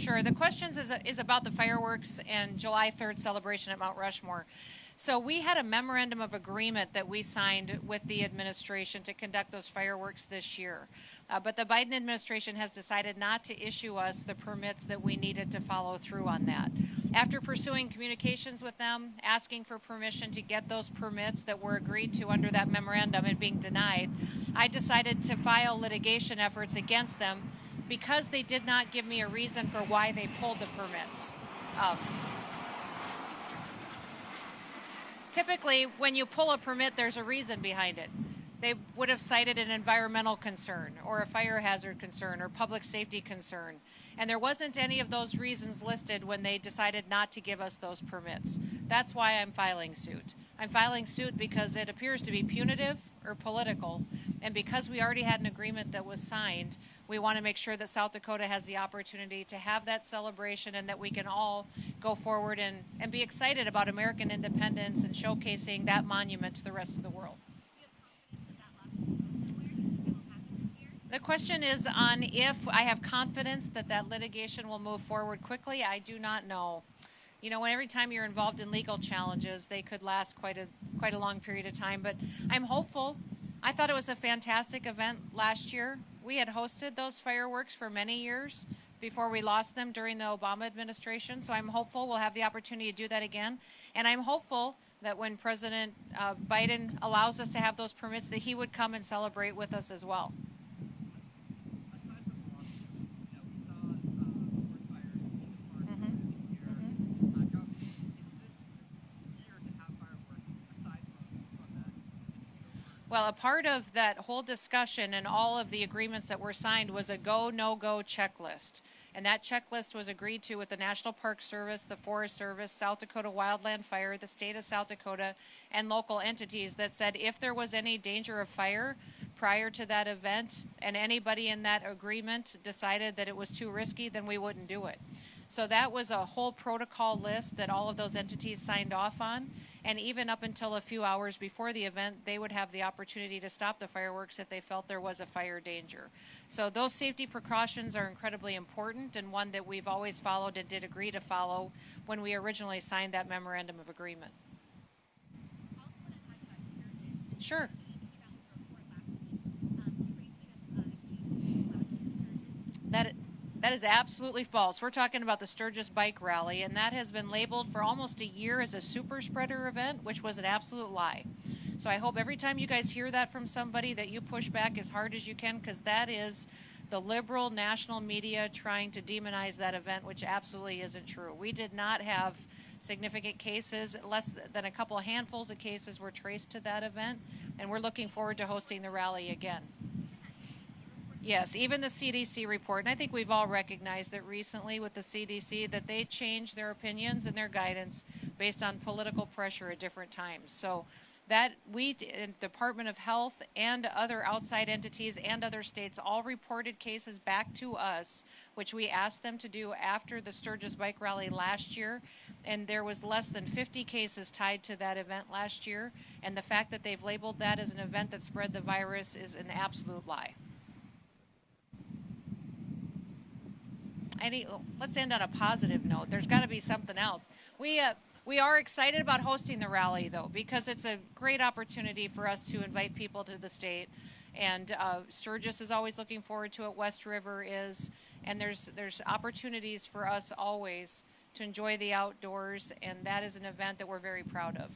Sure. The questions is about the fireworks and July 3rd celebration at Mount Rushmore. So we had a memorandum of agreement that we signed with the administration to conduct those fireworks this year. But the Biden administration has decided not to issue us the permits that we needed to follow through on that. After pursuing communications with them, asking for permission to get those permits that were agreed to under that memorandum and being denied, I decided to file litigation efforts against them because they did not give me a reason for why they pulled the permits. Typically, when you pull a permit, there's a reason behind it. They would have cited an environmental concern or a fire hazard concern or public safety concern. And there wasn't any of those reasons listed when they decided not to give us those permits. That's why I'm filing suit. I'm filing suit because it appears to be punitive or political. And because we already had an agreement that was signed, we want to make sure that South Dakota has the opportunity to have that celebration and that we can all go forward and be excited about American independence and showcasing that monument to the rest of the world. The question is on if I have confidence that that litigation will move forward quickly. I do not know. You know, every time you're involved in legal challenges, they could last quite a long period of time. But I'm hopeful. I thought it was a fantastic event last year. We had hosted those fireworks for many years before we lost them during the Obama administration. So I'm hopeful we'll have the opportunity to do that again. And I'm hopeful that when President Biden allows us to have those permits, that he would come and celebrate with us as well. Well, a part of that whole discussion and all of the agreements that were signed was a go, no-go checklist. And that checklist was agreed to with the National Park Service, the Forest Service, South Dakota Wildland Fire, the state of South Dakota, and local entities that said if there was any danger of fire prior to that event and anybody in that agreement decided that it was too risky, then we wouldn't do it. So that was a whole protocol list that all of those entities signed off on. And even up until a few hours before the event, they would have the opportunity to stop the fireworks if they felt there was a fire danger. So those safety precautions are incredibly important and one that we've always followed and did agree to follow when we originally signed that memorandum of agreement. Sure. That is absolutely false. We're talking about the Sturgis Bike Rally, and that has been labeled for almost a year as a super spreader event, which was an absolute lie. So I hope every time you guys hear that from somebody that you push back as hard as you can, because that is the liberal national media trying to demonize that event, which absolutely isn't true. We did not have significant cases. Less than a couple of handfuls of cases were traced to that event, and we're looking forward to hosting the rally again. Yes, even the CDC report, and I think we've all recognized that recently with the CDC that they changed their opinions and their guidance based on political pressure at different times. So that we, Department of Health and other outside entities and other states all reported cases back to us, which we asked them to do after the Sturgis Bike Rally last year. And there was less than 50 cases tied to that event last year. And the fact that they've labeled that as an event that spread the virus is an absolute lie. Let's end on a positive note. There's got to be something else. We are excited about hosting the rally, though, because it's a great opportunity for us to invite people to the state. And Sturgis is always looking forward to it. West River is. And there's opportunities for us always to enjoy the outdoors, and that is an event that we're very proud of.